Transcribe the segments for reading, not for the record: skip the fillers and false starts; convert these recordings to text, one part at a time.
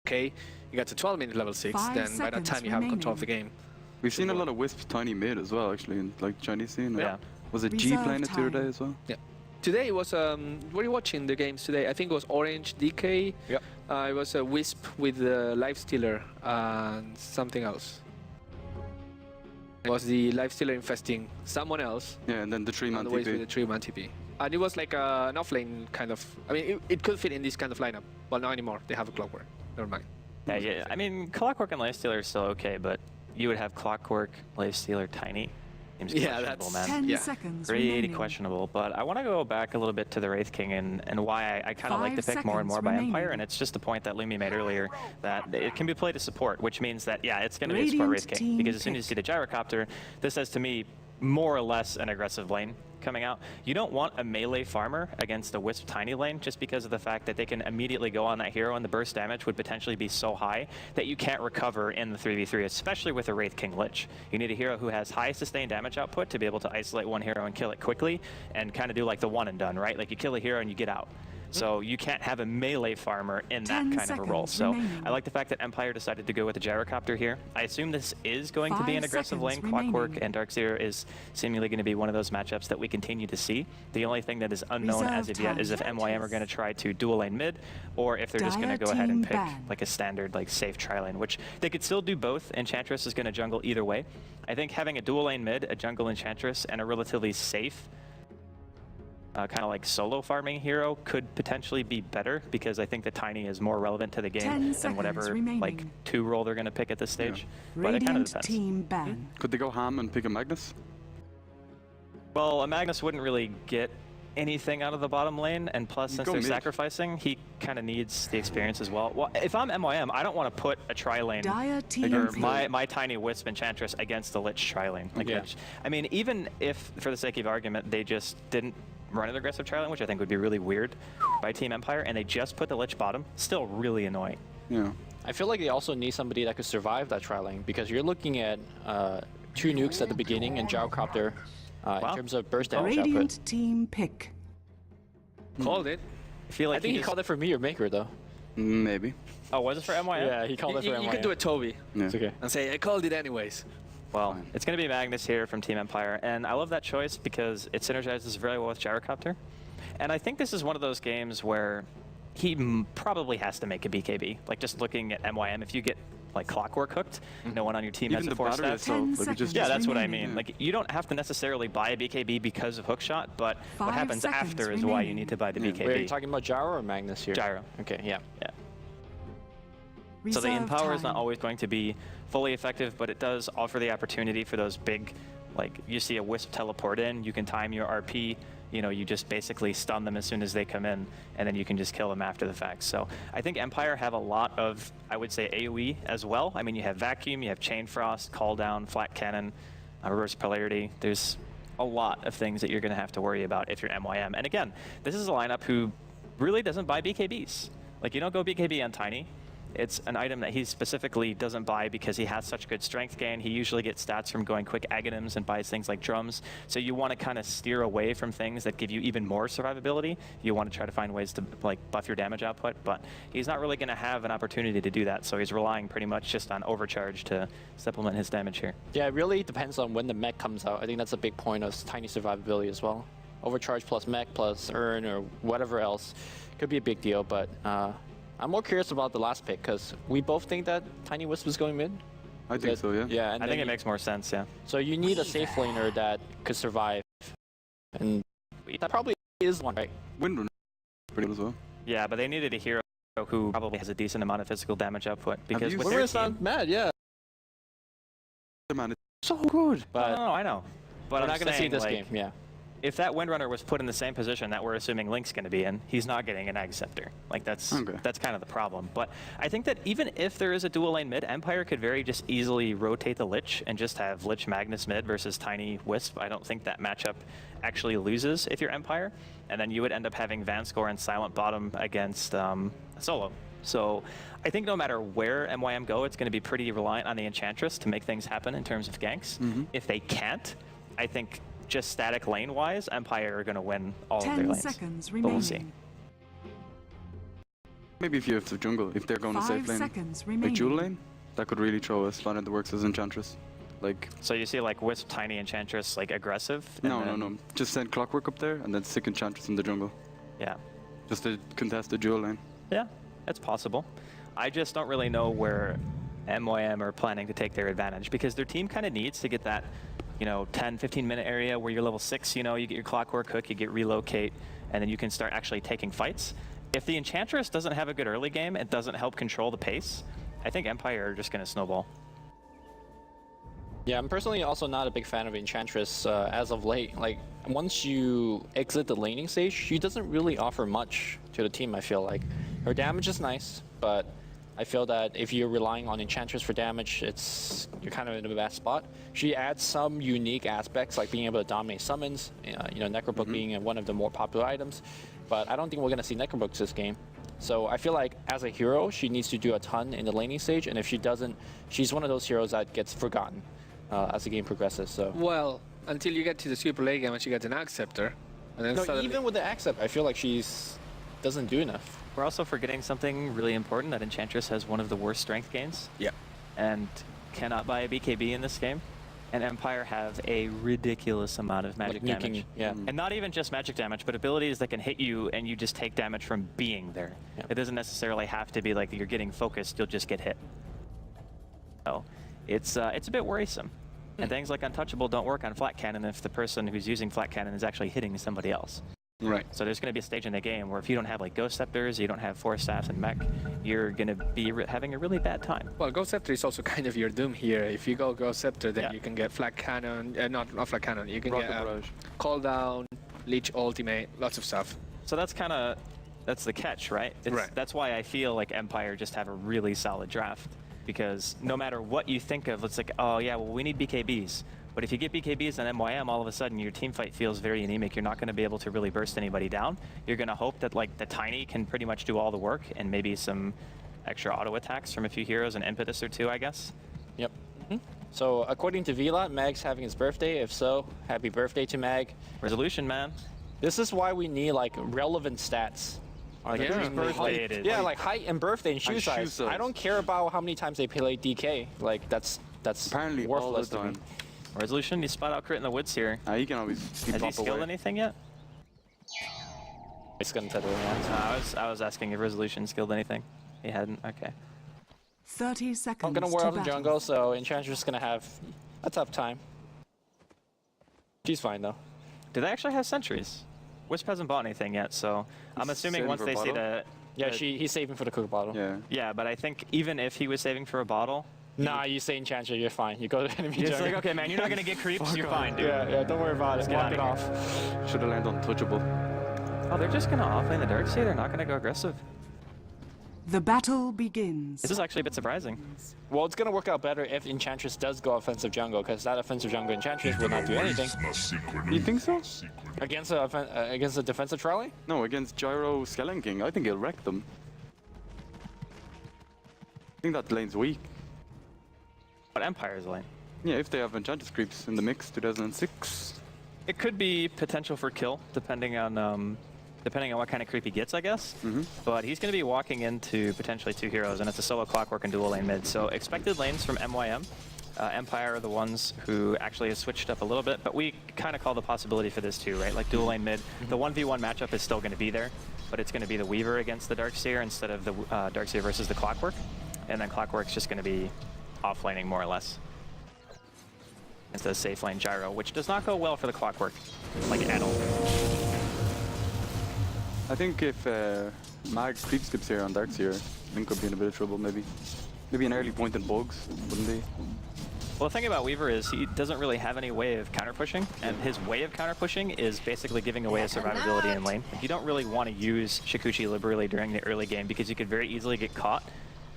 okay, you got to 12-minute level 6, then by that time you have control of the game. We've seen a lot of Wisp tiny mid as well, actually, in like Chinese scene. Yeah. Was it G playing it the other day as well? Yeah. Today it was, were you watching the games today? I think it was Orange, DK. Yep. It was a Wisp with Lifestealer and something else. It was the Lifestealer infesting someone else. Yeah, and then the 3-man TP. With the 3-man TP. And it was like an offlane kind of, I mean, it could fit in this kind of lineup. Well, not anymore. They have a Clockwork. Never mind. Yeah, I mean, Clockwork and Lifestealer are still okay, but you would have Clockwork, Lifestealer, Tiny. Seems questionable, man. 10 seconds Pretty remaining. questionable, but I want to go back a little bit to the Wraith King and why I kind of like to pick more and more by Empire, and it's just the point that Lumi made earlier, that it can be played as support, which means that, yeah, it's going to be a support Wraith King, because as soon as you see the Gyrocopter, this says to me more or less an aggressive lane coming out. You don't want a melee farmer against a Wisp tiny lane just because of the fact that they can immediately go on that hero and the burst damage would potentially be so high that you can't recover in the 3v3, especially with a Wraith King Lich. You need a hero who has high sustained damage output to be able to isolate one hero and kill it quickly and kind of do like the one and done, right? Like you kill a hero and you get out. So you can't have a melee farmer in that kind of a role. So I like the fact that Empire decided to go with the Gyrocopter here. I assume this is going to be an aggressive lane. Clockwork and Darkseer is seemingly going to be one of those matchups that we continue to see. The only thing that is unknown as of yet is if MYM are going to try to dual lane mid, or if they're just going to go ahead and pick like a standard like safe tri-lane, which they could still do both. Enchantress is going to jungle either way. I think having a dual lane mid, a jungle Enchantress, and a relatively safe kind of like solo farming hero could potentially be better, because I think the Tiny is more relevant to the game than whatever like 2 role they're going to pick at this stage. Yeah. But it kind of depends. Could they go ham and pick a Magnus? Well, a Magnus wouldn't really get anything out of the bottom lane, and plus since they're sacrificing, he kind of needs the experience as well. Well, if I'm MYM, I don't want to put a tri-lane or my Tiny Wisp Enchantress against the Lich tri-lane. Like I mean, even if, for the sake of argument, they just didn't run an aggressive tri-lane, which I think would be really weird by Team Empire, and they just put the Lich bottom, still really annoying. Yeah. I feel like they also need somebody that could survive that tri-lane, because you're looking at 2 nukes at the beginning and Gyrocopter in terms of burst damage output. Team pick. Called it. I think he called it for me or Maker, though. Maybe. Oh, was it for MYM? Yeah, he called it for MYM. You could do it, Toby. Yeah. It's okay. And say, I called it anyways. Well, it's going to be Magnus here from Team Empire, and I love that choice because it synergizes very well with Gyrocopter. And I think this is one of those games where he probably has to make a BKB. Like, just looking at MYM, if you get like Clockwork hooked, no one on your team has a 4 stat. Yeah, that's what I mean. Like, you don't have to necessarily buy a BKB because of hookshot, but what happens after is why you need to buy the BKB. Wait, are you talking about Gyro or Magnus here? Gyro. Okay, yeah. So the in-power is not always going to be fully effective, but it does offer the opportunity for those big, like you see a Wisp teleport in, you can time your RP, you know, you just basically stun them as soon as they come in, and then you can just kill them after the fact. So I think Empire have a lot of, I would say, AoE as well. I mean, you have Vacuum, you have Chain Frost, Call Down, Flat Cannon, Reverse Polarity. There's a lot of things that you're going to have to worry about if you're MYM. And again, this is a lineup who really doesn't buy BKBs. Like, you don't go BKB on Tiny. It's an item that he specifically doesn't buy because he has such good strength gain. He usually gets stats from going quick Aghanims and buys things like drums. So you want to kind of steer away from things that give you even more survivability. You want to try to find ways to like buff your damage output, but he's not really going to have an opportunity to do that. So he's relying pretty much just on Overcharge to supplement his damage here. Yeah, it really depends on when the mech comes out. I think that's a big point of Tiny survivability as well. Overcharge plus mech plus Urn or whatever else could be a big deal, but I'm more curious about the last pick, because we both think that Tiny Wisp is going mid. I think so, yeah. Yeah, and I think it makes more sense, yeah. So you need a safe laner that could survive, and that probably is one, right? Windrunner pretty good as well. Yeah, but they needed a hero who probably has a decent amount of physical damage output, because with Windrunner's not mad, yeah. Man, it's so good. But no, I know. But we're not going to see this game, yeah. If that Windrunner was put in the same position that we're assuming Link's going to be in, he's not getting an Ag Scepter. Like, that's kind of the problem. But I think that even if there is a dual lane mid, Empire could very just easily rotate the Lich and just have Lich Magnus mid versus Tiny Wisp. I don't think that matchup actually loses if you're Empire. And then you would end up having Vanscore and Silent bottom against Solo. So I think no matter where MYM go, it's going to be pretty reliant on the Enchantress to make things happen in terms of ganks. If they can't, I think just static lane-wise, Empire are going to win all of their lanes. 10 seconds remaining. But we'll see. Maybe if you have to jungle, if they're going to safe 5 lane, seconds like remaining. dual lane, that could really throw a spanner in the works as Enchantress. Like, So you see like Wisp, Tiny, Enchantress like aggressive? no. Just send Clockwork up there and then stick Enchantress in the jungle. Yeah. Just to contest the dual lane. Yeah, it's possible. I just don't really know where MYM are planning to take their advantage because their team kind of needs to get that, 10, 15-minute area where you're level 6, you get your Clockwork Hook, you get Relocate, and then you can start actually taking fights. If the Enchantress doesn't have a good early game, it doesn't help control the pace, I think Empire are just going to snowball. Yeah, I'm personally also not a big fan of Enchantress as of late. Like, once you exit the laning stage, she doesn't really offer much to the team, I feel like. Her damage is nice, but I feel that if you're relying on Enchantress for damage, you're kind of in a bad spot. She adds some unique aspects, like being able to dominate summons, Necrobook being one of the more popular items, but I don't think we're going to see Necrobooks this game. So I feel like as a hero, she needs to do a ton in the laning stage, and if she doesn't, she's one of those heroes that gets forgotten as the game progresses. So Well, until you get to the super late game and she gets an Axe Scepter, and then no, suddenly... even with the Axe Scepter, I feel like doesn't do enough. We're also forgetting something really important, that Enchantress has one of the worst strength gains. Yeah. And cannot buy a BKB in this game. And Empire have a ridiculous amount of magic damage. Yeah. And not even just magic damage, but abilities that can hit you and you just take damage from being there. Yeah. It doesn't necessarily have to be like you're getting focused, you'll just get hit. So it's a bit worrisome. And things like Untouchable don't work on Flat Cannon if the person who's using Flat Cannon is actually hitting somebody else. Right. So there's going to be a stage in the game where if you don't have like Ghost Scepters, you don't have Force Staffs and Mech, you're going to be having a really bad time. Well, Ghost Scepter is also kind of your doom here. If you go Ghost Scepter, then Yeah. you can get Flat Cannon, not Flat Cannon, you can Rocket get Barrage. Call Down, Leech Ultimate, lots of stuff. So that's the catch, right? Right. That's why I feel like Empire just have a really solid draft. Because no matter what you think of, it's like, oh yeah, well we need BKBs. But if you get BKBs on MYM, all of a sudden your team fight feels very anemic. You're not going to be able to really burst anybody down. You're going to hope that like the Tiny can pretty much do all the work and maybe some extra auto attacks from a few heroes, an Impetus or two, I guess. Yep. So according to Vila, Mag's having his birthday. If so, happy birthday to Mag. Resolution, man. This is why we need like relevant stats. Like Yeah. whose birthday it is. Yeah, like height and birthday and shoe And shoe size. size. I don't care about how many times they play DK. Like that's Apparently all the worthless to me. time. Resolution, you spot out crit in the woods here. You can always Has he skilled anything yet? It's gonna tell you. I was asking if Resolution skilled anything. He hadn't. Okay. 30 seconds. I'm gonna to war out in battle. jungle, so Enchantress is gonna have a tough time. She's fine though. Do they actually have sentries? Wisp hasn't bought anything yet, so I'm assuming saving once for they see bottle? the... Yeah, he's saving for the cook bottle. Yeah. Yeah, but I think even if he was saving for a bottle... Nah, you say Enchantress, you're fine. You go to enemy It's jungle. like, okay, man, you're not gonna get creeps, you're fine, dude. Yeah, don't worry about it. get Walk out it of off. Should have landed untouchable. Oh, they're just gonna offlane the Darkseer? They're not gonna go aggressive? The battle begins. This is actually a bit surprising. Well, it's gonna work out better if Enchantress does go offensive jungle, because that offensive jungle Enchantress will not do anything You think so? against a defensive trolley. No, against Gyro Skeleton King, I think he'll wreck them. I think that lane's weak. But Empire's lane. Yeah, if they have Enchantress creeps in the mix, 2006. It could be potential for kill, depending on what kind of creep he gets, I guess. But he's going to be walking into potentially two heroes, and it's a solo Clockwork and dual lane mid. So expected lanes from MYM. Empire are the ones who actually have switched up a little bit, but we kind of call the possibility for this too, right? Like dual lane mid. The 1v1 matchup is still going to be there, but it's going to be the Weaver against the Darkseer instead of the Darkseer versus the Clockwork. And then Clockwork's just going to be offlaning more or less. Instead of safe lane Gyro, which does not go well for the Clockwork, like at all. I think if Mag creep skips here on Darkseer, Link could be in a bit of trouble maybe. Maybe an early point in bugs, wouldn't he? Well, the thing about Weaver is he doesn't really have any way of counter pushing, and his way of counter pushing is basically giving away his survivability in lane. You don't really want to use Shikuchi liberally during the early game because you could very easily get caught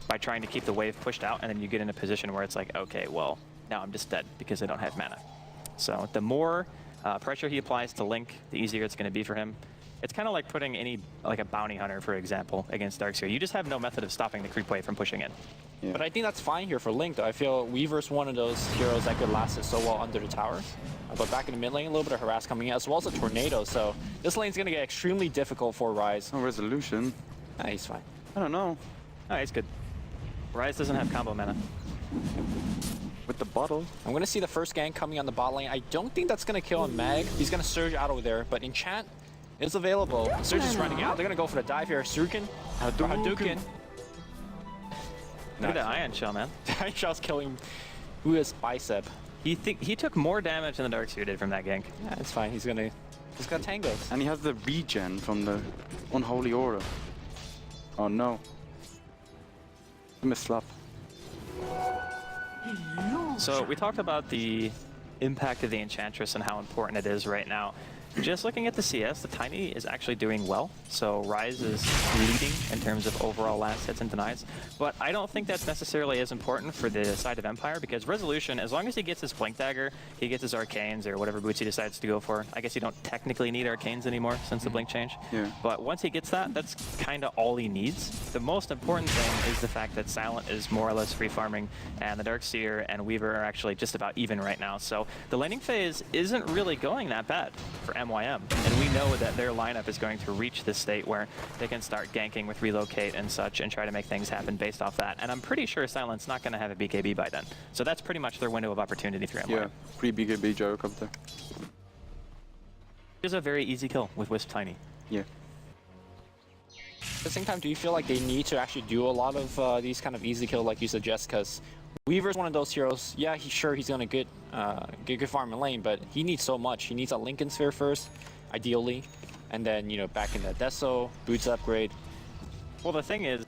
by trying to keep the wave pushed out, and then you get in a position where it's like, okay, well, now I'm just dead because I don't have mana. So the more pressure he applies to Link, the easier it's going to be for him. It's kind of like putting like a bounty hunter, for example, against Darkseer. You just have no method of stopping the creep wave from pushing in. Yeah. But I think that's fine here for Link, though. I feel Weaver's one of those heroes that could last it so well under the tower. But back in the mid lane, a little bit of harass coming in, as well as a tornado. So this lane's going to get extremely difficult for Rise. No resolution. Nah, he's fine. I don't know. Oh, he's good. Rise doesn't have combo mana. With the bottle. I'm gonna see the first gank coming on the bot lane. I don't think that's gonna kill on Mag. He's gonna surge out over there, but Enchant is available. Surge is running out. They're gonna go for the dive here. Shuriken. Hadouken. Look at that Ion Shell, man. Ion Shell's killing who is Bicep. He took more damage than the Darkseer did from that gank. Yeah, it's fine. He's got tangos. And he has the regen from the Unholy Aura. Oh no. Mislap. So we talked about the impact of the Enchantress and how important it is right now. Just looking at the CS, the Tiny is actually doing well. So Rise is leading in terms of overall last hits and denies. But I don't think that's necessarily as important for the side of Empire, because Resolution, as long as he gets his Blink Dagger, he gets his Arcanes or whatever boots he decides to go for. I guess you don't technically need Arcanes anymore since the Blink change. Yeah. But once he gets that, that's kind of all he needs. The most important thing is the fact that Silent is more or less free farming, and the Darkseer and Weaver are actually just about even right now. So the laning phase isn't really going that bad for MYM, and we know that their lineup is going to reach this state where they can start ganking with Relocate and such and try to make things happen based off that. And I'm pretty sure Silent's not going to have a BKB by then. So that's pretty much their window of opportunity for MYM. Yeah, free BKB gyro comes there. It's a very easy kill with Wisp Tiny. Yeah. At the same time, do you feel like they need to actually do a lot of these kind of easy kill like you suggest? Because Weaver's one of those heroes. Yeah, he's going to get good farm in lane, but he needs so much. He needs a Lincoln Sphere first, ideally, and then, you know, back in that Deso, boots upgrade. Well, the thing is,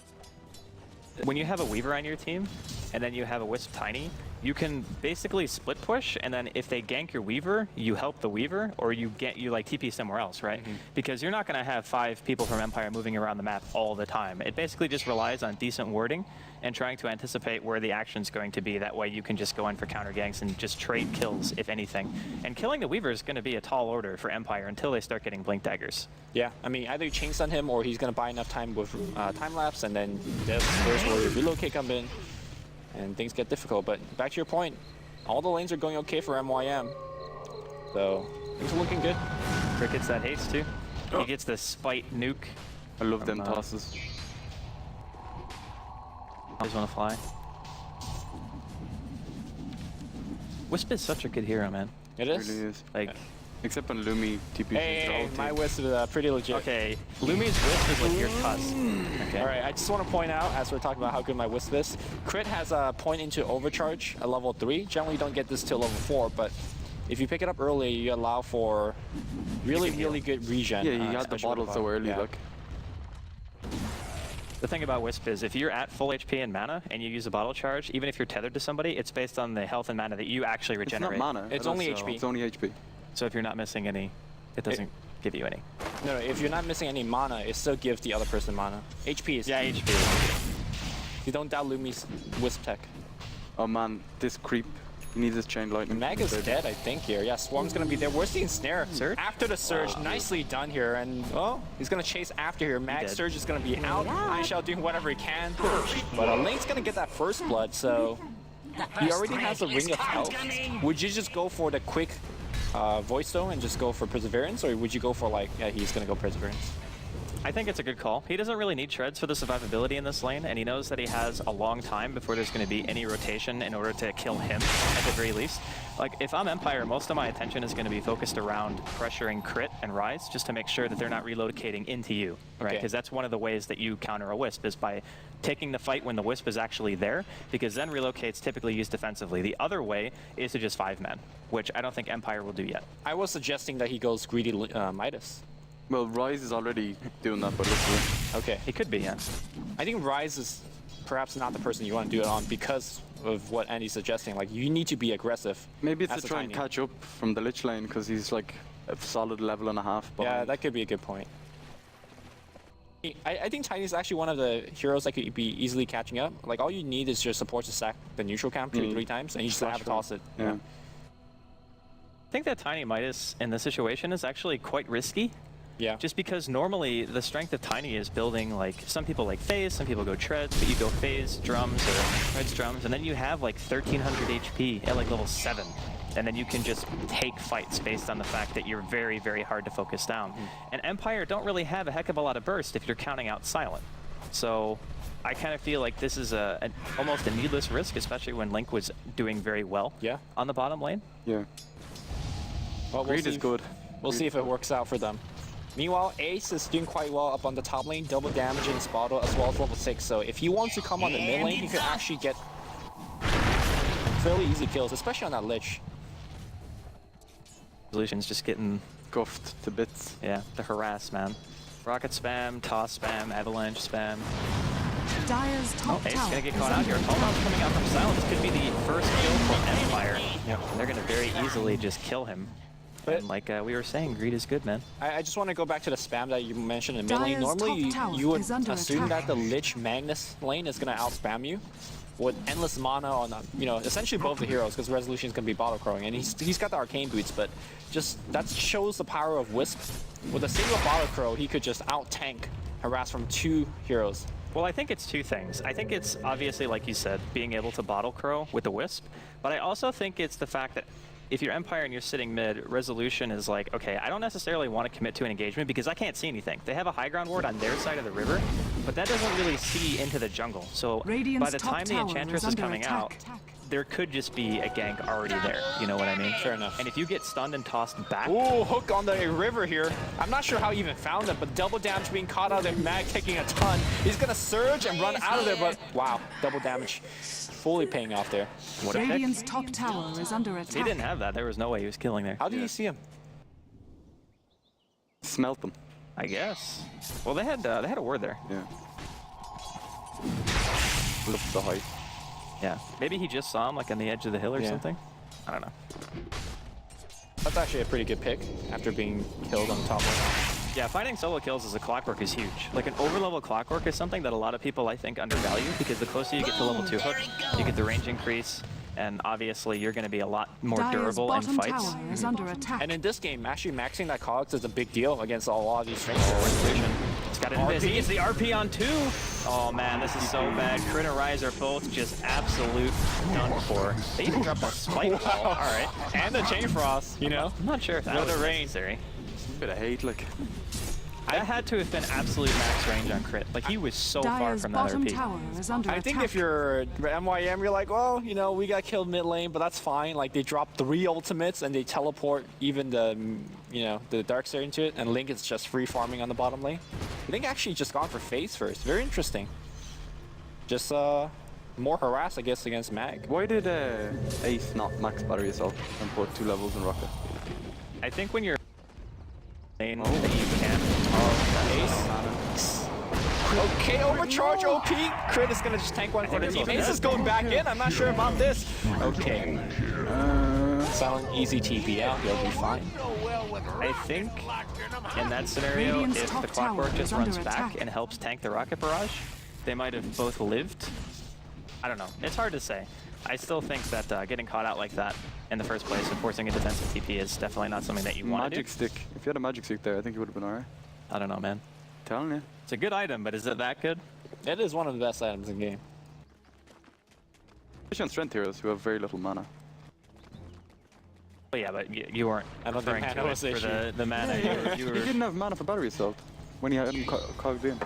when you have a Weaver on your team, and then you have a Wisp Tiny, you can basically split push, and then if they gank your Weaver, you help the Weaver, or you like TP somewhere else, right? Because you're not going to have 5 people from Empire moving around the map all the time. It basically just relies on decent wording and trying to anticipate where the action's going to be. That way you can just go in for counter ganks and just trade kills, if anything. And killing the Weaver is going to be a tall order for Empire until they start getting Blink Daggers. Yeah, I mean, either you chain stun him, or he's going to buy enough time with time lapse, and then there's where your Relocate come in, and things get difficult. But back to your point, all the lanes are going okay for MYM, so things are looking good. Crick gets that haste too. He gets the Spite nuke. I love them tosses. I just want to fly. Wisp is such a good hero, man. It It is? really is. Like, Except when Lumi TP. Hey, my Wisp is pretty legit. okay, Lumi's Wisp is like your Tusk. Okay. All right, I just want to point out, as we're talking about how good my Wisp is, Crit has a point into Overcharge at level 3. Generally, you don't get this till level 4, but if you pick it up early, you allow for really good regen. Yeah, you got the especially bottle with so early, yeah. like. The thing about Wisp is if you're at full HP and mana and you use a bottle charge, even if you're tethered to somebody, it's based on the health and mana that you actually regenerate. It's not mana. It's only HP. It's only HP. So if you're not missing any, it doesn't give you any. No, if you're not missing any mana, it still gives the other person mana. HP is... Yeah, HP. You don't doubt Lumi's Wisp tech. Oh man, this creep. He needs his chain lightning. Mag is dead, I think, here. Yeah, Swarm's gonna be there. We're seeing Snare. Surge? After the Surge, nicely done here. And, oh, he's gonna chase after here. Mag Surge is gonna be out. Ion Shell doing whatever he can. But Link's gonna get that first blood, so he already has a Ring of Health. Would you just go for the quick Voice Stone and just go for Perseverance? Or would you go for, like, yeah, he's gonna go Perseverance? I think it's a good call. He doesn't really need shreds for the survivability in this lane, and he knows that he has a long time before there's going to be any rotation in order to kill him, at the very least. Like, if I'm Empire, most of my attention is going to be focused around pressuring Crit and Rise, just to make sure that they're not relocating into you, right? Because that's one of the ways that you counter a Wisp, is by taking the fight when the Wisp is actually there, because then Relocate's typically used defensively. The other way is to just 5-man, which I don't think Empire will do yet. I was suggesting that he goes greedy Midas. Well, Rise is already doing that, but let's Okay. He could be, yeah. I think Rise is perhaps not the person you want to do it on because of what Andy's suggesting. Like, you need to be aggressive. Maybe it's as to a try and Tiny. catch up from the Lich lane, because he's like a solid level and a half behind. Yeah, that could be a good point. I think Tiny is actually one of the heroes that could be easily catching up. Like, all you need is your support to sack the neutral camp 2 or 3 times, and you just have to toss it. Yeah. I think that Tiny Midas in this situation is actually quite risky. Yeah. Just because normally the strength of Tiny is building, like, some people like phase, some people go treads, but you go phase, drums, or treads, drums, and then you have like 1300 HP at like level 7. And then you can just take fights based on the fact that you're very, very hard to focus down. And Empire don't really have a heck of a lot of burst if you're counting out Silent. So I kind of feel like this is almost a needless risk, especially when Link was doing very well on the bottom lane. Yeah. Well, Greed is good. We'll see if it works out for them. Meanwhile, Ace is doing quite well up on the top lane, double damaging Spotto as well as level 6. So if he wants to come on the mid lane, he could actually get fairly easy kills, especially on that Lich. Solution's just getting Guffed to bits. yeah, the harass, man. Rocket spam, toss spam, avalanche spam. Dire's top Ace tower gonna get is caught out here. under Tolldown's attack. coming out from Silence. This could be the first kill for Empire. They're gonna very easily just kill him. But And like we were saying, greed is good, man. I just want to go back to the spam that you mentioned in mid lane. Dire's Normally, top tower you would is under assume attack. that the Lich Magnus lane is going to out-spam you with endless mana on, you know, essentially both the heroes, because Resolution is going to be bottle crowing, and he's got the arcane boots, but just that shows the power of Wisp. With a single bottle crow, he could just out-tank harass from 2 heroes. Well, I think it's 2 things. I think it's obviously, like you said, being able to bottle crow with the Wisp, but I also think it's the fact that if you're Empire and you're sitting mid, Resolution is like, okay, I don't necessarily want to commit to an engagement because I can't see anything. They have a high ground ward on their side of the river, but that doesn't really see into the jungle. So Radiant's by the top time the tower Enchantress is is under coming out, attack. there could just be a gank already there. You know what I mean? Fair enough. And if you get stunned and tossed back, Ooh, hook on the river here. I'm not sure how he even found it, but double damage being caught out there, Mag taking a ton. He's gonna surge and run out of there, but wow, double damage fully paying off there. what a pick. Radiant's top tower is under attack. He didn't have that. There was no way he was killing there. How did you see him? Smelt them. I guess. Well, they had a word there. Yeah. Look the height. Yeah. Maybe he just saw him like on the edge of the hill or Yeah. something. I don't know. That's actually a pretty good pick after being killed on the top lane. Yeah, finding solo kills as a clockwork is huge. Like an overlevel clockwork is something that a lot of people I think undervalue because the closer you get to level 2 hook, you get the range increase, and obviously you're going to be a lot more Dire's durable in bottom fights. tower is under attack. And in this game, actually maxing that cogs is a big deal against a lot of these strengths. It's got an invis. He gets the RP on 2. Oh man, this is so bad. Crit and Rise are both just absolute done for. They even dropped a spike wall. All right. And the Chain Frost, you know? I'm not sure if that With was the range. necessary. Bit of hate, like. That had to have been absolute max range on crit. Like he was so far Dire's from that bottom RP. tower is under I attack. think if you're MYM, you're like, well, you know, we got killed mid lane, but that's fine. Like they drop 3 ultimates and they teleport even the, you know, the Darkseer into it, and Link is just free farming on the bottom lane. Link actually just gone for phase first. Very interesting. Just more harass, I guess, against Mag. Why did Ace not max battery assault and put 2 levels in Rocket? I think when you're lane Oh. that you can. Ace. Okay, overcharge OP. Crit is gonna just tank one for the team. Ace is going back in. I'm not sure about this. Okay. Silent easy TP out. He'll be fine. I think in that scenario, Radiant's if top the clockwork tower just is runs under back attack. and helps tank the rocket barrage, they might have both lived. I don't know. It's hard to say. I still think that getting caught out like that in the first place and forcing a defensive TP is definitely not something that you want to do. Magic stick. If you had a magic stick there, I think it would have been alright. I don't know, man. Telling you. It's a good item, but is it that good? It is one of the best items in the game. Especially on strength heroes who have very little mana. Well, yeah, but you weren't I don't think referring mana to it was for the issue. the mana. You He were, didn't have mana for battery assault when he had him cogged in.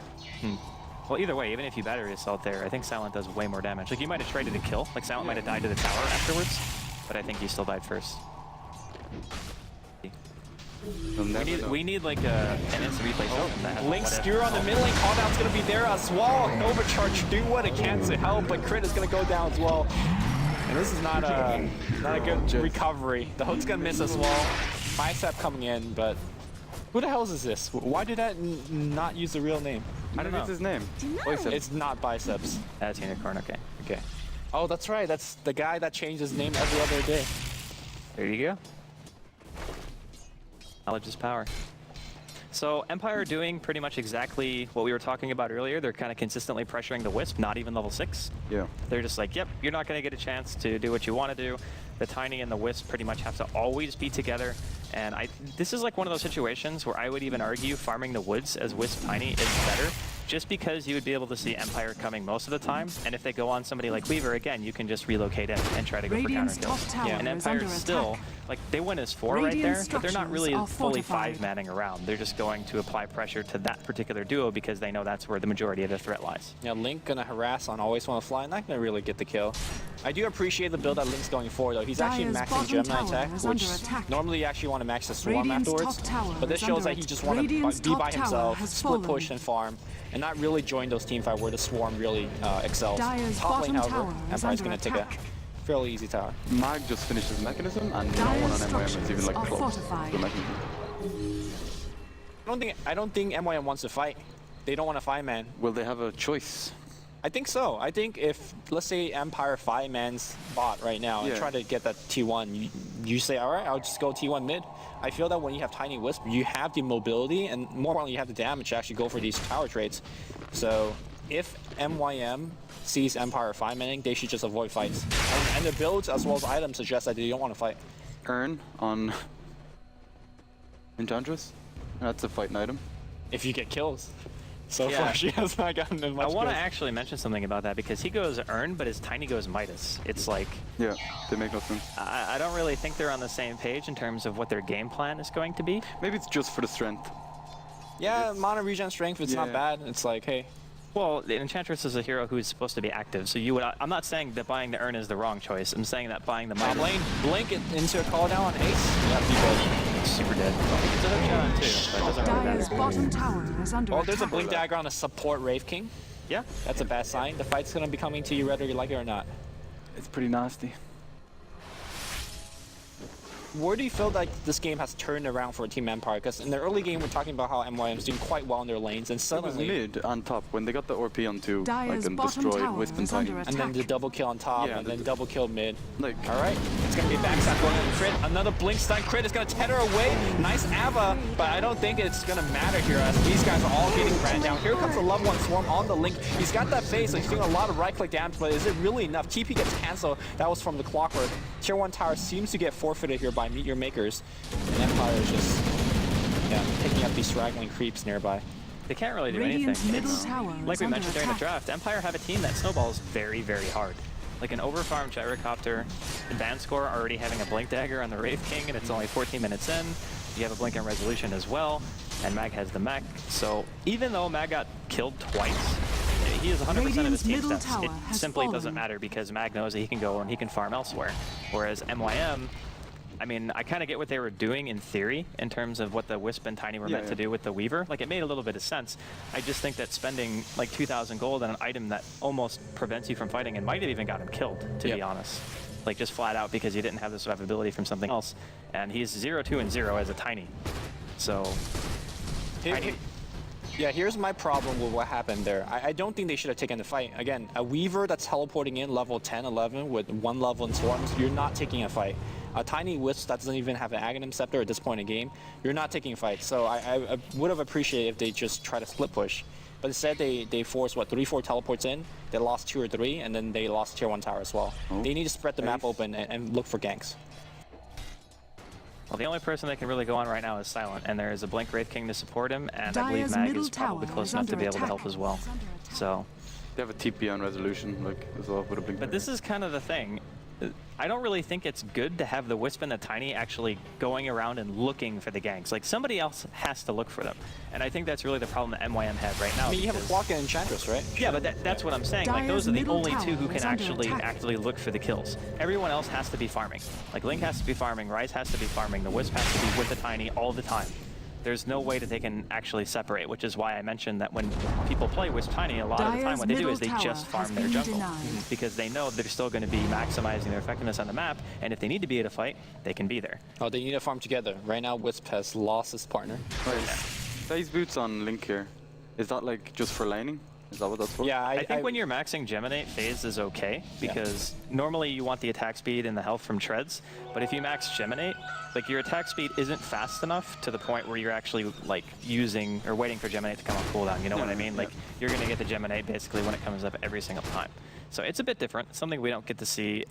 well, either way, even if you battery assault there, I think Silent does way more damage. Like, you might have traded a kill. Like, Silent might have died to the tower afterwards, but I think you still died first. We need like an instant replay system that has Link what if. skewer on the mid lane. Calldown's gonna be there as well. Overcharge do what it can to help, but Crit is gonna go down as well. And this is not a good recovery. The hook's gonna miss as well. Bicep coming in, but who the hell is this? Why did that not use the real name? I don't know. What's his name? Bicep. It's not Biceps. That's Unicorn, okay. Okay. Oh, that's right. That's the guy that changed his name every other day. There you go. Knowledge is power. So Empire are doing pretty much exactly what we were talking about earlier. They're kind of consistently pressuring the Wisp, not even level 6. Yeah. They're just like, yep, you're not going to get a chance to do what you want to do. The Tiny and the Wisp pretty much have to always be together. And this is like one of those situations where I would even argue farming the woods as Wisp Tiny is better just because you would be able to see Empire coming most of the time, and if they go on somebody like Weaver, again, you can just relocate in and try to go Radiant's for top counter kills. tower And is Empire under still, attack. like, they win as 4 right Radiant there, but they're not really structures are fully fortified. 5-manning around. They're just going to apply pressure to that particular duo because they know that's where the majority of the threat lies. Yeah, Link gonna harass on Always Wanna Fly, not gonna really get the kill. I do appreciate the build that Link's going for though. He's actually Dire's maxing bottom Gemini tower attack, is which under attack. normally you actually want to max the Swarm Radiant's afterwards. top tower But this is shows under that he just want to Radiant's be by top tower himself, has split fallen. push and farm, and not really join those teamfight where the Swarm really excels. Dire's Top lane, bottom however, tower is Empire's under gonna take a attack. fairly easy tower. Mag just finished his mechanism, and no Dire's one on MYM is even structures like are close fortified. to the mechanism. I don't think MYM wants to fight. They don't want to fight, man. Will they have a choice? I think so. I think if, let's say, Empire 5-man's bot right now and Yeah. try to get that T1, you say, all right, I'll just go T1 mid. I feel that when you have Tiny Wisp, you have the mobility and more importantly, you have the damage to actually go for these tower trades. So if MYM sees Empire 5-manning, they should just avoid fights. And the builds as well as items suggest that they don't want to fight. Earn on Enchantress? That's a fighting item. If you get kills. So Yeah. far, she has not gotten as much I want to kills. actually mention something about that because he goes Earn, but his Tiny goes Midas. It's like, Yeah, they make no sense. I don't really think they're on the same page in terms of what their game plan is going to be. Maybe it's just for the strength. Yeah, mana regen strength, it's not Yeah. bad. It's like, hey, Well, the Enchantress is a hero who's supposed to be active, so you would. I'm not saying that buying the Earn is the wrong choice. I'm saying that buying the top Midas lane, blink it into a call down on Ace. Yeah, be good. is super dead. It's a hook shot on too, but it doesn't really Dire's matter. bottom tower is under Oh, attack. there's a blink dagger on a support Wraith King. Yeah. That's a bad sign. The fight's gonna be coming to you whether you like it or not. It's pretty nasty. Where do you feel like this game has turned around for Team Empire? Because in the early game, we're talking about how MYM's doing quite well in their lanes, and It was suddenly, mid on top when they got the ORP onto like Dire's and bottom destroyed tower Wisp and is under Tiny. attack. and then the double kill on top, Yeah, and the- then double kill mid. Like, All right, it's gonna be a backstab going on crit. Another blink stun crit is gonna tether away. Nice Ava, but I don't think it's gonna matter here as these guys are all getting ran down. Here comes the level 1 Swarm on the Link. He's got that face, so he's doing a lot of right-click damage, but is it really enough? TP gets canceled. That was from the Clockwork. Tier 1 tower seems to get forfeited here by Meet Your Makers. And Empire is just, yeah, picking up these straggling creeps nearby. They can't really do Radiant's anything. middle It's- tower like is we under mentioned during the attack. draft, Empire have a team that snowballs very, very hard. Like an overfarmed gyrocopter, advanced score already having a blink dagger on the Wraith King, and it's only 14 minutes in. You have a blink on resolution as well, and Mag has the mech. So even though Mag got killed twice, he is 100% of his team Radiant's stats. middle It tower has simply doesn't fallen. matter because Mag knows that he can go and he can farm elsewhere. Whereas MYM, I mean, I kind of get what they were doing in theory in terms of what the Wisp and Tiny were meant to do with the Weaver. Like, it made a little bit of sense. I just think that spending like 2,000 gold on an item that almost prevents you from fighting and might have even got him killed, to be honest. Like, just flat out because you didn't have the survivability from something else. And he's 0-2 and 0 as a Tiny. So, Tiny. Yeah, here's my problem with what happened there. I don't think they should have taken the fight. Again, a Weaver that's teleporting in level 10, 11 with 1 level in Swarms, you're not taking a fight. A Tiny Wisp that doesn't even have an Aghanim Scepter at this point in the game, you're not taking a fight. So I would have appreciated if they just try to split push. But instead, they forced, what, 3-4 teleports in, they lost 2 or 3, and then they lost Tier 1 tower as well. Oh. They need to spread the map Nice. open and look for ganks. Well, the only person that can really go on right now is Silent, and there is a Blink Wraith King to support him, and I believe Dire's Mag middle is probably tower close is enough to under be able to attack. help as well. So, they have a TP on resolution, like, as well, with a blink. but this is kind of the thing. I don't really think it's good to have the Wisp and the Tiny actually going around and looking for the ganks. Like, somebody else has to look for them. And I think that's really the problem that MYM have right now. I mean, you have a because- Clock and Enchantress, right? Yeah, but that's what I'm saying. Like, those Dire's are the middle only two who tower can is under actually attack. look for the kills. Everyone else has to be farming. Like, Link has to be farming, Ryze has to be farming, the Wisp has to be with the Tiny all the time. There's no way that they can actually separate, which is why I mentioned that when people play Wisp Tiny, a lot of the time Dire's what they do middle is they tower just farm has their been jungle. denied. Because they know they're still going to be maximizing their effectiveness on the map, and if they need to be at a fight, they can be there. Oh, they need to farm together. Right now, Wisp has lost his partner. Phase boots on Link here. Is that like just for laning? Is that what that's for? Yeah, I think when you're maxing Geminate, phase is okay, because normally you want the attack speed and the health from treads, but if you max Geminate, like, your attack speed isn't fast enough to the point where you're actually, like, using or waiting for Geminate to come on cooldown, you know what I mean? Like, you're going to get the Geminate basically when it comes up every single time. So it's a bit different, something we don't get to see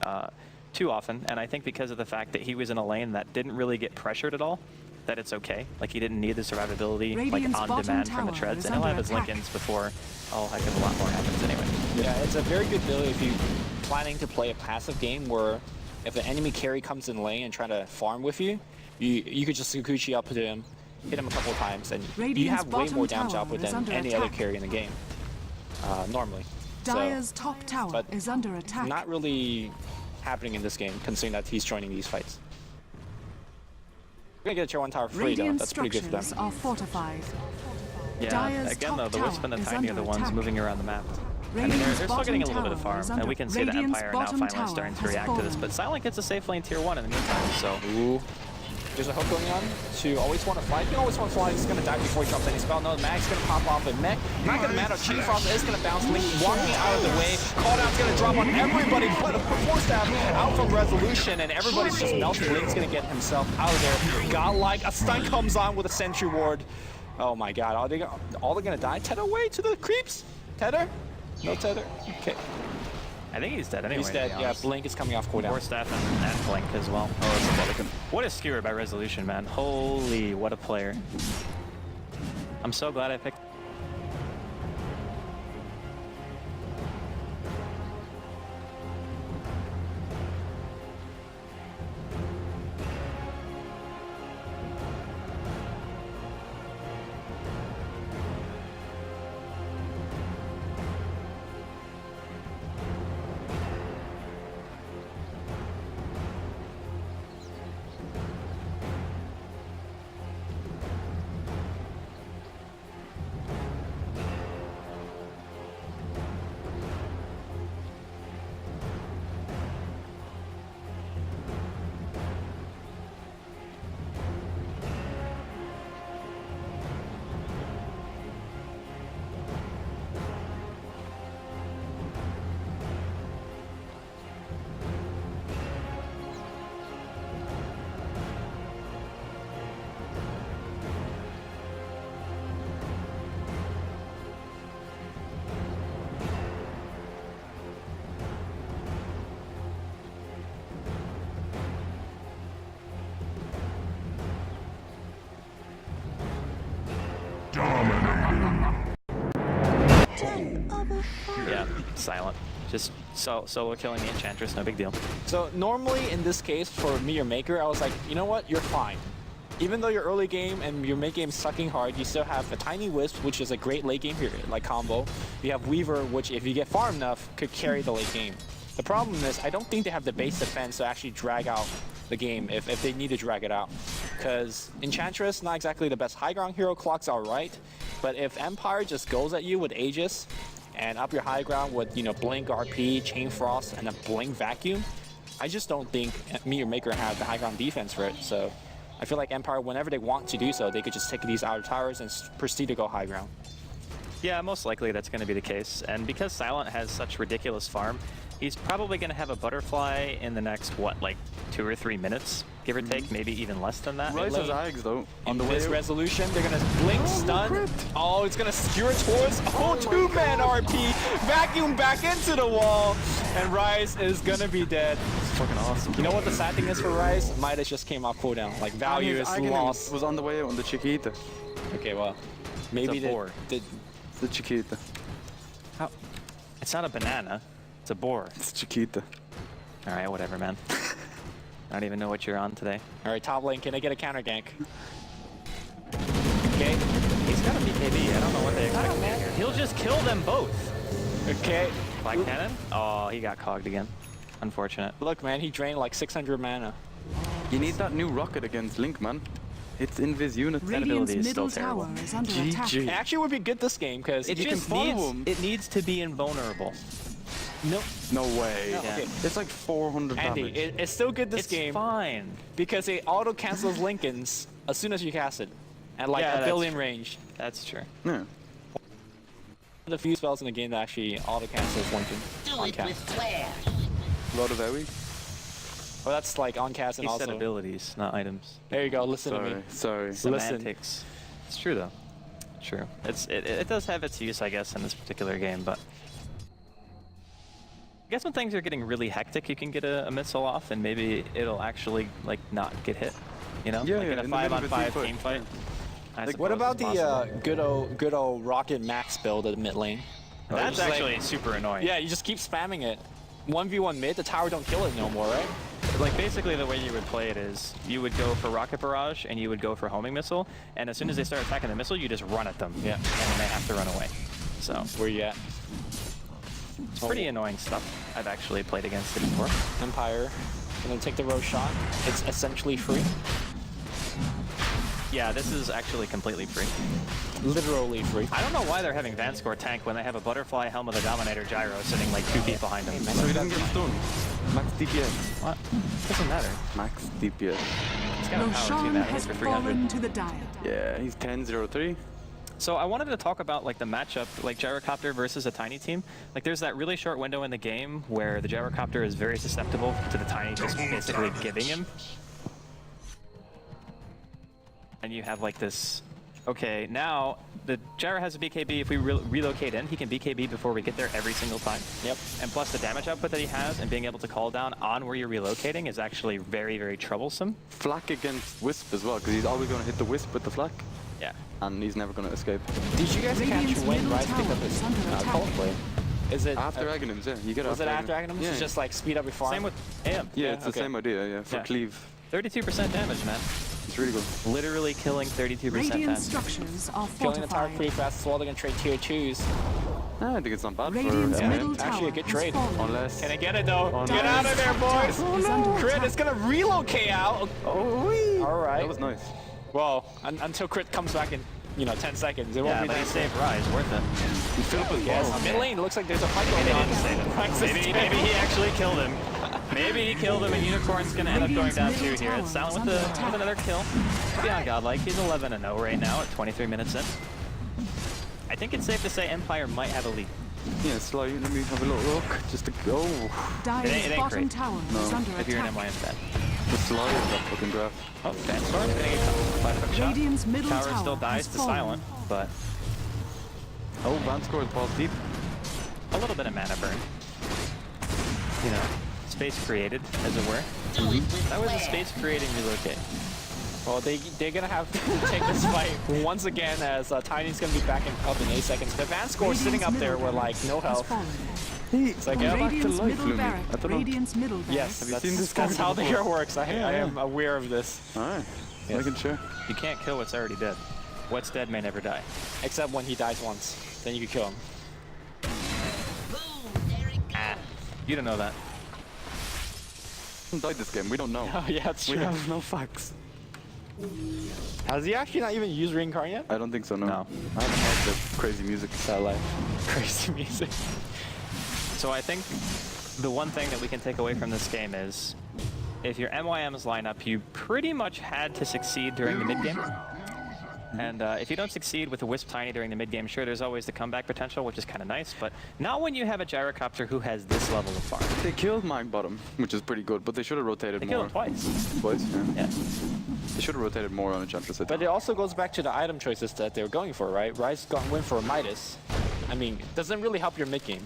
too often, and I think because of the fact that he was in a lane that didn't really get pressured at all, that it's okay. Like, he didn't need the survivability Radiant's like on bottom demand from the tower treads, is and he'll have under his attack. Lincolns before a heck of a lot more happens anyway. Yeah, it's a very good build if you're planning to play a passive game where if an enemy carry comes in lane and try to farm with you, you could just Sukuchi up to him, hit him a couple of times, and you Radiant's have way bottom more damage tower output is than under any other attack. carry in the game, normally. Dire's top tower but is under attack. Not really happening in this game, considering that he's joining these fights. We're gonna get a tier 1 tower free though, Radiant that's pretty good for them. structures are fortified. Yeah, Dire's again though, top the Wisp and the tower is Tiny are under the ones attack. moving around the map. I mean, Radiant's they're still getting a bottom little bit of tower farm, is and under- we can see the Radiant's Empire now bottom finally tower starting to has react to this, fallen. but Silent gets a safe lane tier 1 in the meantime, so... Ooh. There's a hook going on to always want to fly. You always want to fly. He's going to die before he drops any spell. No, the mag's going to pop off. And Mech, not going to matter. Chain Frost is going to bounce. Link walking out of the way. Cooldown's going to drop on everybody. But a Force Staff out from Resolution. And everybody's just melting. Link's going to get himself out of there. Godlike. A stun comes on with a Sentry Ward. Oh my god. Are they all going to die? Tether away to the creeps? Tether? No Tether? Okay. I think he's dead anyway. He's dead. to be Yeah, honest. Blink is coming off cooldown. Force Staff and Blink as well. Oh, that's a Pelican. What a skewer by Resolution, man. Holy, what a player. I'm so glad I picked... Yeah, Silent. Just solo killing the Enchantress, no big deal. So normally in this case, for me, your Maker, I was like, you know what, you're fine. Even though your early game and your mid game sucking hard, you still have a Tiny Wisp, which is a great late game here, like combo. You have Weaver, which if you get far enough, could carry the late game. The problem is, I don't think they have the base defense to actually drag out the game if they need to drag it out. Because Enchantress, not exactly the best high ground hero, clocks are right. But if Empire just goes at you with Aegis, and up your high ground with, you know, Blink RP, Chain Frost, and a Blink Vacuum, I just don't think me or Maker have the high ground defense for it. So I feel like Empire, whenever they want to do so, they could just take these outer towers and proceed to go high ground. Yeah, most likely that's going to be the case. And because Silent has such ridiculous farm, he's probably going to have a Butterfly in the next, what, like 2 or 3 minutes, give or take, maybe even less than that. Rise has Ags though. On the way This out. Resolution, they're gonna Blink stun. Oh, it's gonna skewer towards 2-man RP. Vacuum back into the wall. And Rise is gonna be dead. It's fucking awesome. You know what the sad thing is for Rise? Midas just came off cooldown. Like, value is lost. Was on the way out on the Chiquita. Okay, well, maybe It's a boar. the The Chiquita. How? It's not a banana, it's a boar. It's Chiquita. All right, whatever, man. I don't even know what you're on today. All right, top lane, can I get a counter gank? Okay, He's got a BKB. I don't know what they expect me here. He'll just kill them both. okay. Black Cannon? Oh, he got cogged again. Unfortunate. Look, man, he drained like 600 mana. You need that new rocket against Link, man. It's Invis unit. ability Radiant's is still middle terrible. tower is under attack. It actually would be good this game, because It you can just follow needs, him. it needs to be invulnerable. No, No way. no, Yeah. okay. It's like 400 Andy, damage. it's still good this It's game fine. because it auto cancels Lincolns as soon as you cast it, at like Yeah, a that's billion true. range. That's true. Yeah. The few spells in the game that actually auto cancels Lincoln on cast. Lot of AoE. Well, that's like on cast and He said also. abilities, not items. There you go. Listen to me. Sorry. Semantics. It's true though. True. It does have its use, I guess, in this particular game, but I guess when things are getting really hectic, you can get a missile off, and maybe it'll actually like not get hit. You know, Yeah, like in yeah, a in the middle of a 5-on-5 team team fight. fight. I What suppose about is possible. the good old Rocket Max build at the mid lane? That's Just like- actually super annoying. Yeah, you just keep spamming it. 1v1 mid, the tower don't kill it no more, right? Like basically the way you would play it is you would go for rocket barrage and you would go for homing missile, and as soon as they start attacking the missile, you just run at them. Yeah. And then they have to run away. So Where you at? it's pretty annoying stuff. I've actually played against it before. Empire. Gonna take the row shot. It's essentially free. Yeah, this is actually completely free. Literally free. I don't know why they're having Vanscore tank when they have a butterfly helm of the Dominator gyro sitting like 2 feet behind them. So he doesn't get stunned. Max DPS. What? Doesn't matter. Max DPS. He's got a power team Roshan that hits has for 300. fallen to the Dire. Yeah, he's 10-0-3. So I wanted to talk about like the matchup, like Gyrocopter versus a tiny team. Like there's that really short window in the game where the Gyrocopter is very susceptible to the tiny just basically giving him. And you have like this, okay, now the Gyro has a BKB. If we relocate in, he can BKB before we get there every single time. Yep. And plus the damage output that he has and being able to call down on where you're relocating is actually very, very troublesome. Flak against Wisp as well, because he's always going to hit the Wisp with the Flak, Yeah. and he's never going to escape. Did you guys catch Radiant's when middle Rise picked tower up his is under attack. Coldplay? Is it After Aghanims, yeah. You get Was it after Aghanims. Aghanims? Yeah, It's just like speed up your farm? Same with him. yeah, yeah, it's okay. the same idea, yeah, for Yeah. cleave. 32% damage, man. It's really good. Literally killing 32% Radiant damage. structures are Killing the tower fortified. pretty fast as well. They're gonna trade tier 2s. I think it's not bad Radiant's for middle MYM, tower Actually a good has trade. fallen. unless... Can I get it though? Oh, Get no. out of there, boys! Tower is under Crit attack. is gonna relocate out. Oh, wee. Alright. That was nice. Well, until Crit comes back in, 10 seconds. It won't Yeah, be but he nice. saved Rise, worth it. He filled up his Yes, balls. mid lane, looks like there's a fight Maybe going he on. didn't save him. Max is Maybe dead. he actually killed him. Maybe he killed him and Unicorn's gonna end up going down 2 here. It's Silent with another kill. Beyond godlike, he's 11-0 right now at 23 minutes in. I think it's safe to say Empire might have a lead. Yeah, Sly, let me have a little look. Just to go. Dire's It ain't bottom great. tower No. is under If you're an attack. MYM fan. The Sly is that fucking graph. Oh, Vanscore's gonna get caught by the hook shot. Radiant's middle Tower tower still dies has to fallen. Silent, but Oh, Vanscore is balls deep. a little bit of mana burn. You know, space created, as it were. That was a space creating relocate. Well, they're gonna have to take this fight once again as Tiny's gonna be back up in 8 seconds. The Van score is sitting up there with like no Has health. fallen. It's like, yeah, Radiant's life, middle Lumi. barrack. I don't know. Radiant's middle barrack. yes, Have you that's, seen this that's guy how the before? hero works. I am aware of this. Alright, Yes. I can share. You can't kill what's already dead. What's dead may never die. Except when he dies once. Then you can kill him. You don't know that. He died this game, we don't know. Oh, yeah, that's We true. have no facts. Has he actually not even used Reincarn yet? I don't think so, no. No. I haven't heard the crazy music. Sad life. Crazy music. So I think the one thing that we can take away from this game is if your MYM's lineup, you pretty much had to succeed during the mid game. And if you don't succeed with the Wisp Tiny during the mid game, sure, there's always the comeback potential, which is kind of nice, but not when you have a Gyrocopter who has this level of farm. They killed my bottom, which is pretty good, but they should have rotated They more. killed him twice. Twice, yeah. Yeah. They should have rotated more on Enchantress. But it also goes back to the item choices that they were going for, right? Rise went for a Midas. I mean, doesn't really help your mid game.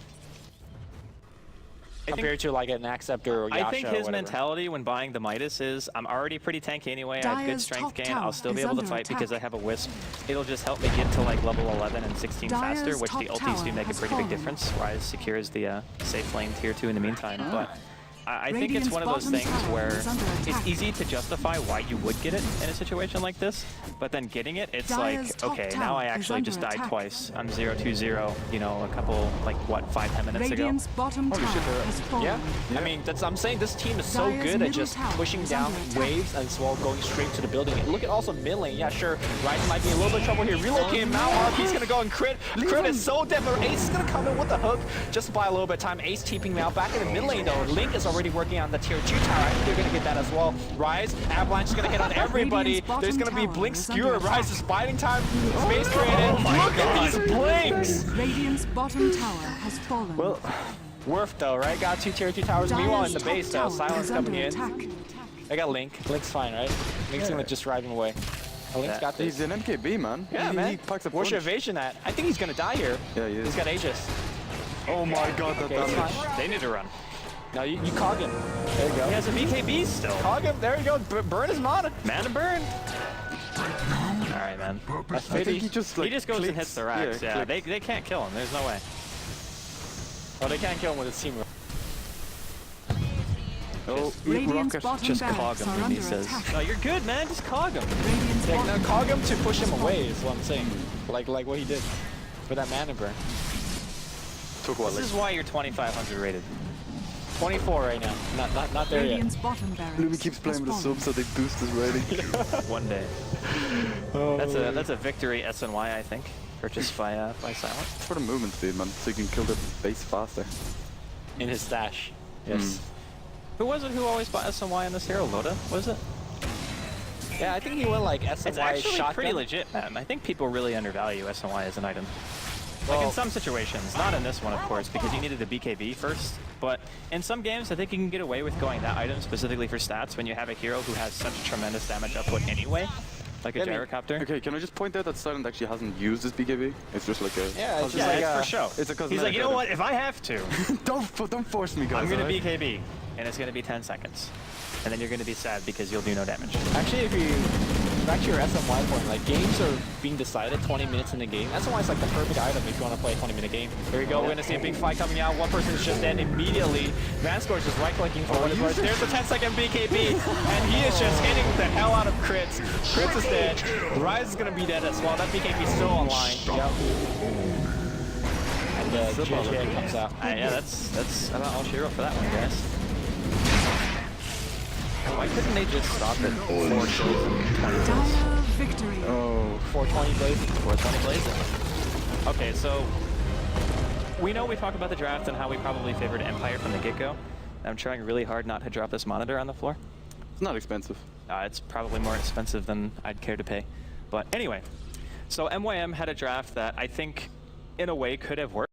Compared to like an Acceptor or Yasha I think or his whatever. mentality when buying the Midas is, I'm already pretty tanky anyway, I have good Dire's strength top gain, tower I'll still be is able to under fight because I attack. have a Wisp. It'll just help me get to like level 11 and 16 faster, Dire's which the top ultis do tower make a has pretty big fallen. difference. Rise secures the safe lane tier 2 in the meantime, but I think it's Radiant's one of those bottom things tower where is under it's attack. easy to justify why you would get it in a situation like this, but then getting it, it's Dire's like, top okay, tower now I is actually under just died attack. twice. I'm 0-2-0, you know, a couple, like what, 5-10 minutes ago. Radiant's bottom tower has fallen. Yeah, I mean, I'm saying this team is so Dire's good at middle just tower pushing is down under attack. waves and as well going straight to the building. Look at also mid lane. Yeah, sure, Rise might be in a little bit of trouble here. Relocate him now. RP's gonna go and crit. Crit is so dead, but Ace is gonna come in with the hook just to buy a little bit of time. Ace TPing him out back in the mid lane though. Link is already working on the tier 2 tower. I think they're gonna get that as well. Rise, Avalanche is gonna hit on everybody. Radiant's There's bottom gonna be tower Blink is Skewer. under Rise is biding time. Space created. Look at these blinks. Radiant's bottom tower has fallen. Well, Worth though, right? Got 2 tier 2 towers. Meanwhile in the Dire's base top though, tower Silence is coming under in. attack. I got Link. Link's fine, right? Link's gonna just ride him away. Oh, Link's got this. he's an MKB, man. Yeah, he, man. He packs up Where's your punch. evasion at? I think he's gonna die here. Yeah, he is. He's got Aegis. Oh my god, that Okay, it's damage. fine. They need to run. No, you cog him. There you go. He has a BKB still. Cog him. There you go. Burn his mana. Mana burn. All right, man. That's I think 50. he just like He just goes and clicks. hits the racks. Yeah, clicks. they can't kill him. There's no way. Oh, they can't kill him with his team. Oh, Radiant's rocket. bottom Just clog barracks him, are he under says. attack. No, you're good, man. Just clog him. Radiant's Yeah, bottom no, cog him to barracks push him has away fallen. is what I'm saying. Like what he did for that mana burn. Took what, This like is why you're 2,500 rated. 24 right now. Not there yet. Radiant's bottom barracks Lumi keeps playing with the has sub, so they boost his rating. One day. That's a victory S&Y, I think. Purchased by Silent. For the movement speed, man, so you can kill the base faster. In his stash. Yes. Who was it who always bought S&Y in this hero? Loda, was it? Yeah, I think he went like It's S&Y actually shotgun. pretty legit, man. I think people really undervalue S&Y as an item. Like in Well- some situations, not in this one, of course, because you needed the BKB first. But in some games, I think you can get away with going that item specifically for stats when you have a hero who has such tremendous damage output anyway, like a Yeah, I mean- gyrocopter. Okay, can I just point out that Silent actually hasn't used his BKB? It's just like a... Yeah, it's just Yeah, like it's a, for show. It's a He's cosmetic like, you know item. what? If I have to, don't force me, guys. I'm gonna alright? BKB, and it's gonna be 10 seconds, and then you're gonna be sad because you'll do no damage. Actually, if you back to your S&Y point, like games are being decided 20 minutes in the game. S&Y is like the perfect item if you want to play a 20-minute game. Here we go. We're gonna see a big fight coming out. One person is just dead immediately. Vanscore's just right-clicking for what it's worth. There's a 10-second BKB, and he is just hitting the hell out of crits. Crits is dead. Rise is gonna be dead as well. That BKB is still online. Yep. And the GG comes out. Yeah, that's about all she wrote for that one, guys. Why couldn't they just stop at 4 kills and 20 kills? Dire victory. Oh, 420 blazing. 420 blazing. Okay, so we know we talked about the draft and how we probably favored Empire from the get-go. I'm trying really hard not to drop this monitor on the floor. it's not expensive. It's probably more expensive than I'd care to pay. But anyway, so MYM had a draft that I think in a way could have worked.